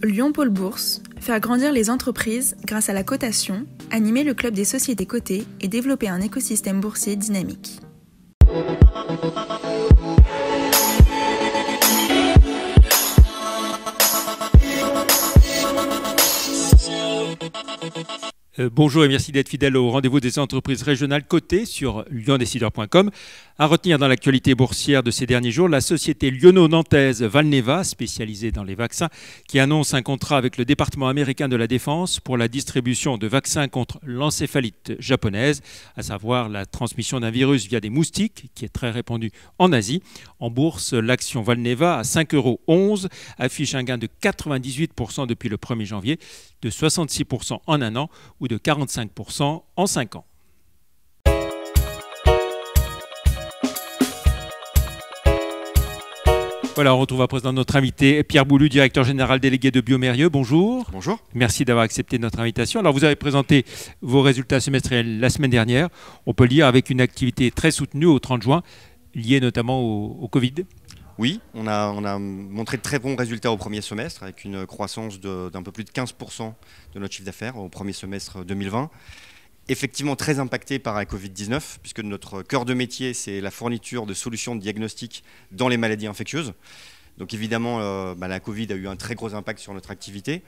Lyon Pôle Bourse, faire grandir les entreprises grâce à la cotation, animer le club des sociétés cotées et développer un écosystème boursier dynamique. Bonjour et merci d'être fidèle au rendez-vous des entreprises régionales cotées sur lyondécideur.com. À retenir dans l'actualité boursière de ces derniers jours, la société lyonno-nantaise Valneva, spécialisée dans les vaccins, qui annonce un contrat avec le département américain de la Défense pour la distribution de vaccins contre l'encéphalite japonaise, à savoir la transmission d'un virus via des moustiques, qui est très répandu en Asie. En bourse, l'action Valneva à 5,11 € affiche un gain de 98% depuis le 1er janvier, de 66% en un an ou de 45% en 5 ans. Voilà, on retrouve à présent notre invité Pierre Boulud, directeur général délégué de Biomérieux. Bonjour. Bonjour. Merci d'avoir accepté notre invitation. Alors, vous avez présenté vos résultats semestriels la semaine dernière. On peut le dire avec une activité très soutenue au 30 juin, liée notamment au Covid. Oui, on a montré de très bons résultats au premier semestre, avec une croissance d'un peu plus de 15% de notre chiffre d'affaires au premier semestre 2020. Effectivement très impacté par la Covid-19, puisque notre cœur de métier, c'est la fourniture de solutions de diagnostic dans les maladies infectieuses. Donc évidemment, la Covid a eu un très gros impact sur notre activité.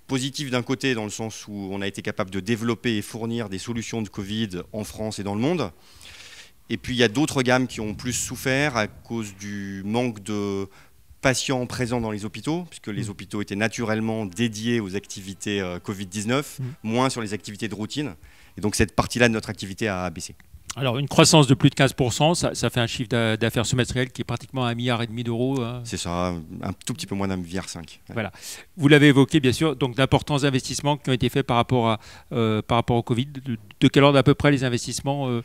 Positif d'un côté, dans le sens où on a été capable de développer et fournir des solutions de Covid en France et dans le monde. Et puis il y a d'autres gammes qui ont plus souffert à cause du manque de patients présents dans les hôpitaux, puisque les hôpitaux étaient naturellement dédiés aux activités Covid-19, moins sur les activités de routine. Et donc cette partie-là de notre activité a baissé. Alors une croissance de plus de 15%, ça fait un chiffre d'affaires semestriel qui est pratiquement 1,5 milliard d'euros. C'est ça, un tout petit peu moins d'1,5 milliard. Ouais. Voilà. Vous l'avez évoqué bien sûr, donc d'importants investissements qui ont été faits par rapport au Covid. De quel ordre à peu près les investissements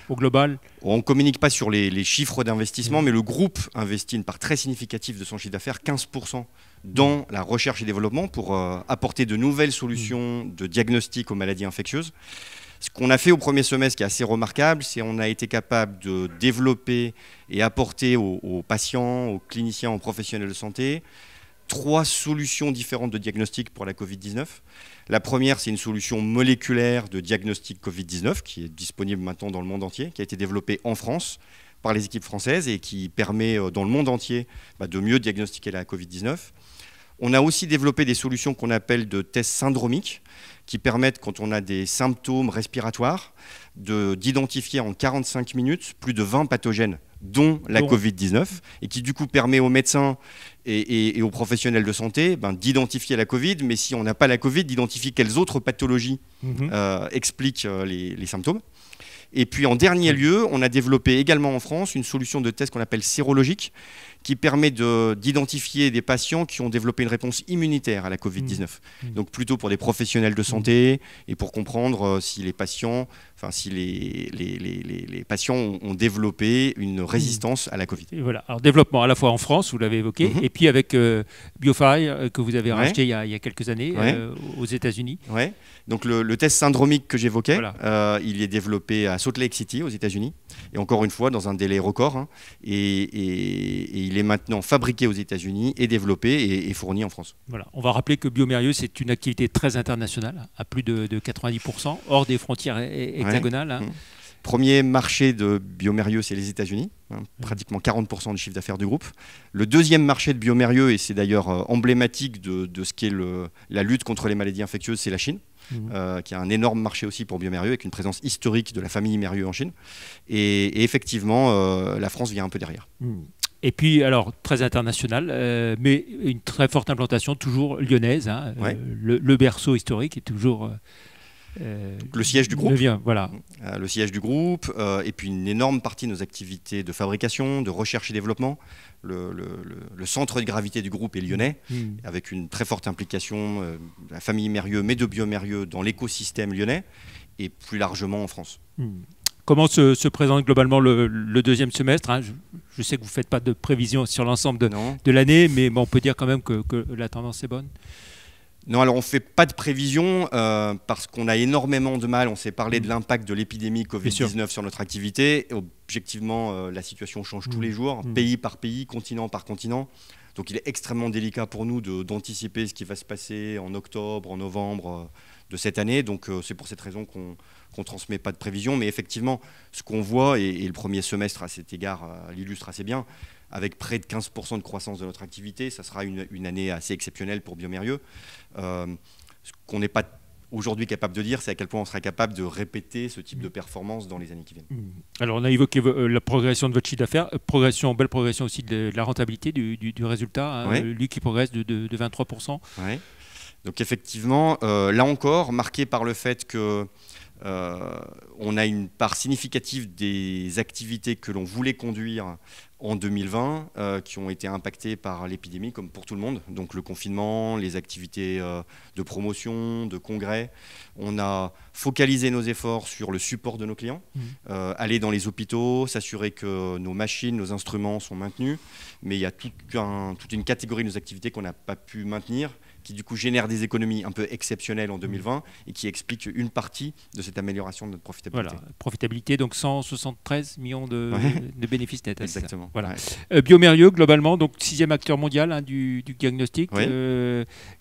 au global? On ne communique pas sur les chiffres d'investissement, mais le groupe investit une part très significative de son chiffre d'affaires, 15%, dans la recherche et développement pour apporter de nouvelles solutions de diagnostic aux maladies infectieuses. Ce qu'on a fait au premier semestre qui est assez remarquable, c'est qu'on a été capable de développer et apporter aux patients, aux cliniciens, aux professionnels de santé 3 solutions différentes de diagnostic pour la Covid-19. La première, c'est une solution moléculaire de diagnostic Covid-19 qui est disponible maintenant dans le monde entier, qui a été développée en France par les équipes françaises et qui permet dans le monde entier de mieux diagnostiquer la Covid-19. On a aussi développé des solutions qu'on appelle de tests syndromiques qui permettent, quand on a des symptômes respiratoires, d'identifier en 45 minutes plus de 20 pathogènes, dont la Covid-19, et qui du coup permet aux médecins et aux professionnels de santé d'identifier la Covid, mais si on n'a pas la Covid, d'identifier quelles autres pathologies expliquent les symptômes. Et puis en dernier lieu, on a développé également en France une solution de test qu'on appelle sérologique, qui permet d'identifier des patients qui ont développé une réponse immunitaire à la Covid-19. Donc plutôt pour des professionnels de santé et pour comprendre si les patients, les patients ont développé une résistance à la Covid. Et voilà. Alors développement à la fois en France, vous l'avez évoqué, et puis avec BioFire que vous avez racheté il y a quelques années aux États-Unis. Ouais. Donc le test syndromique que j'évoquais, il est développé à Salt Lake City aux États-Unis, et encore une fois dans un délai record, et il est maintenant fabriqué aux États-Unis et développé et fourni en France. Voilà. On va rappeler que Biomérieux, c'est une activité très internationale, à plus de 90%, hors des frontières hexagonales. Premier marché de Biomérieux, c'est les États-Unis, pratiquement 40% du chiffre d'affaires du groupe. Le deuxième marché de Biomérieux, et c'est d'ailleurs emblématique de ce qu'est la lutte contre les maladies infectieuses, c'est la Chine. Qui a un énorme marché aussi pour Biomérieux, avec une présence historique de la famille Mérieux en Chine. Et effectivement, la France vient un peu derrière. Et puis, alors, très international, mais une très forte implantation, toujours lyonnaise. Le berceau historique est toujours... le siège du groupe. Voilà. Le siège du groupe, et puis une énorme partie de nos activités de fabrication, de recherche et développement. Le centre de gravité du groupe est lyonnais, avec une très forte implication de la famille Mérieux, mais de Biomérieux dans l'écosystème lyonnais, et plus largement en France. Comment se présente globalement le deuxième semestre? Je sais que vous ne faites pas de prévision sur l'ensemble de l'année, mais on peut dire quand même que la tendance est bonne. Non, alors on ne fait pas de prévision parce qu'on a énormément de mal. On s'est parlé de l'impact de l'épidémie Covid-19 sur notre activité. Objectivement, la situation change tous les jours, pays par pays, continent par continent. Donc il est extrêmement délicat pour nous d'anticiper ce qui va se passer en octobre, en novembre de cette année. Donc c'est pour cette raison qu'on ne transmet pas de prévision. Mais effectivement, ce qu'on voit, et le premier semestre à cet égard l'illustre assez bien, avec près de 15% de croissance de notre activité, ça sera une année assez exceptionnelle pour Biomérieux. Ce qu'on n'est pas aujourd'hui capable de dire, c'est à quel point on sera capable de répéter ce type de performance dans les années qui viennent. Alors on a évoqué la progression de votre chiffre d'affaires, belle progression aussi de la rentabilité du résultat, hein, Oui. lui qui progresse de 23%. Ouais. Donc effectivement, là encore, marqué par le fait que on a une part significative des activités que l'on voulait conduire en 2020 qui ont été impactées par l'épidémie, comme pour tout le monde. Donc le confinement, les activités de promotion, de congrès. On a focalisé nos efforts sur le support de nos clients, aller dans les hôpitaux, s'assurer que nos machines, nos instruments sont maintenus. Mais il y a toute une catégorie de nos activités qu'on n'a pas pu maintenir, qui du coup génère des économies un peu exceptionnelles en 2020 et qui explique une partie de cette amélioration de notre profitabilité. Voilà, profitabilité, donc 173 millions de bénéfices nets. Exactement. Voilà. Ouais. Biomérieux, globalement, donc 6e acteur mondial, hein, du diagnostic. Oui.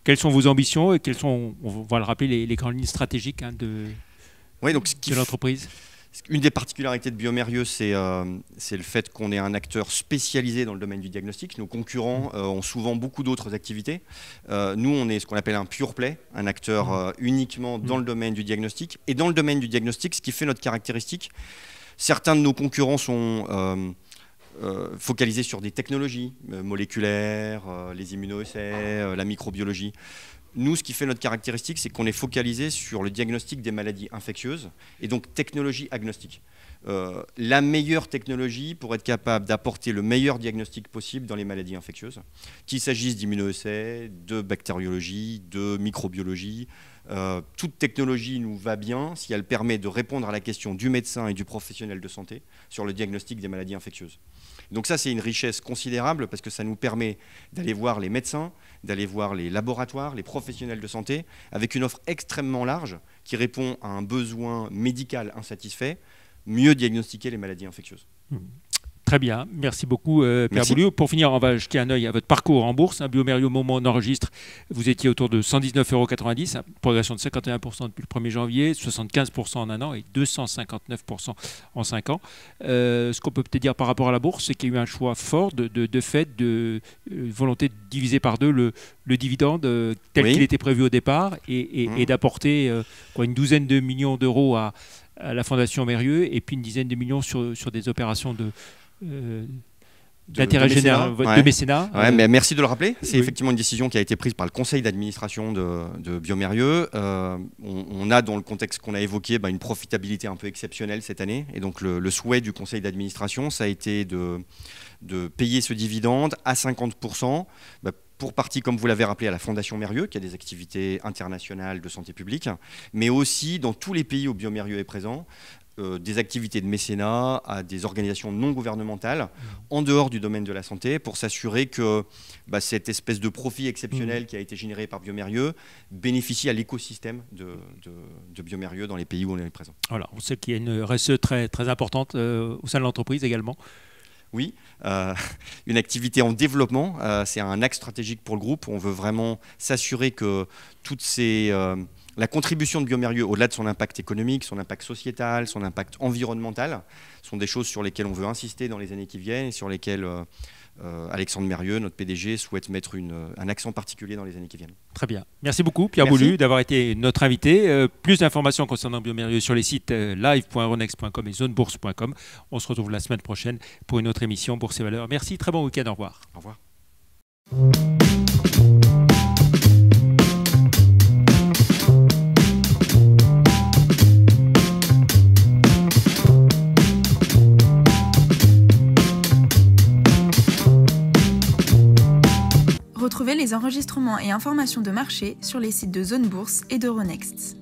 Quelles sont vos ambitions et quelles sont, on va le rappeler, les grandes lignes stratégiques, hein, de l'entreprise? Une des particularités de Biomérieux, c'est le fait qu'on est un acteur spécialisé dans le domaine du diagnostic. Nos concurrents ont souvent beaucoup d'autres activités. Nous, on est ce qu'on appelle un pure play, un acteur uniquement dans le domaine du diagnostic. Et dans le domaine du diagnostic, ce qui fait notre caractéristique, certains de nos concurrents sont focalisés sur des technologies moléculaires, les immunoessais, la microbiologie. Nous, ce qui fait notre caractéristique, c'est qu'on est focalisé sur le diagnostic des maladies infectieuses et donc technologie agnostique. La meilleure technologie pour être capable d'apporter le meilleur diagnostic possible dans les maladies infectieuses, qu'il s'agisse d'immunoessais, de bactériologie, de microbiologie. Toute technologie nous va bien si elle permet de répondre à la question du médecin et du professionnel de santé sur le diagnostic des maladies infectieuses. Donc ça, c'est une richesse considérable parce que ça nous permet d'aller voir les médecins, d'aller voir les laboratoires, les professionnels de santé, avec une offre extrêmement large qui répond à un besoin médical insatisfait, mieux diagnostiquer les maladies infectieuses. Très bien, merci beaucoup Pierre Bouliou. Pour finir, on va jeter un œil à votre parcours en bourse. Biomérieux, au moment où on enregistre, vous étiez autour de 119,90 €, progression de 51% depuis le 1er janvier, 75% en un an et 259% en 5 ans. Ce qu'on peut peut-être dire par rapport à la bourse, c'est qu'il y a eu un choix fort de fait de volonté de diviser par deux le dividende tel qu'il était prévu au départ et d'apporter une douzaine de millions d'euros à la Fondation Mérieux et puis une dizaine de millions sur des opérations d'intérêt général, de mécénat. Mais merci de le rappeler. C'est effectivement une décision qui a été prise par le conseil d'administration de Biomérieux. On a, dans le contexte qu'on a évoqué, une profitabilité un peu exceptionnelle cette année. Et donc le souhait du conseil d'administration, ça a été de payer ce dividende à 50%, pour partie, comme vous l'avez rappelé, à la Fondation Mérieux, qui a des activités internationales de santé publique, mais aussi dans tous les pays où Biomérieux est présent, des activités de mécénat à des organisations non gouvernementales en dehors du domaine de la santé pour s'assurer que cette espèce de profit exceptionnel qui a été généré par Biomérieux bénéficie à l'écosystème de Biomérieux dans les pays où on est présent. Voilà, on sait qu'il y a une RSE très, très importante au sein de l'entreprise également. Oui, une activité en développement, c'est un axe stratégique pour le groupe. On veut vraiment s'assurer que la contribution de Biomérieux, au-delà de son impact économique, son impact sociétal, son impact environnemental, sont des choses sur lesquelles on veut insister dans les années qui viennent et sur lesquelles Alexandre Mérieux, notre PDG, souhaite mettre un accent particulier dans les années qui viennent. Très bien. Merci beaucoup Pierre Bouliou d'avoir été notre invité. Plus d'informations concernant Biomérieux sur les sites live.euronext.com et zonebourse.com. On se retrouve la semaine prochaine pour une autre émission Bourse et Valeurs. Merci, très bon week-end, au revoir. Au revoir. Retrouvez les enregistrements et informations de marché sur les sites de Zone Bourse et d'Euronext.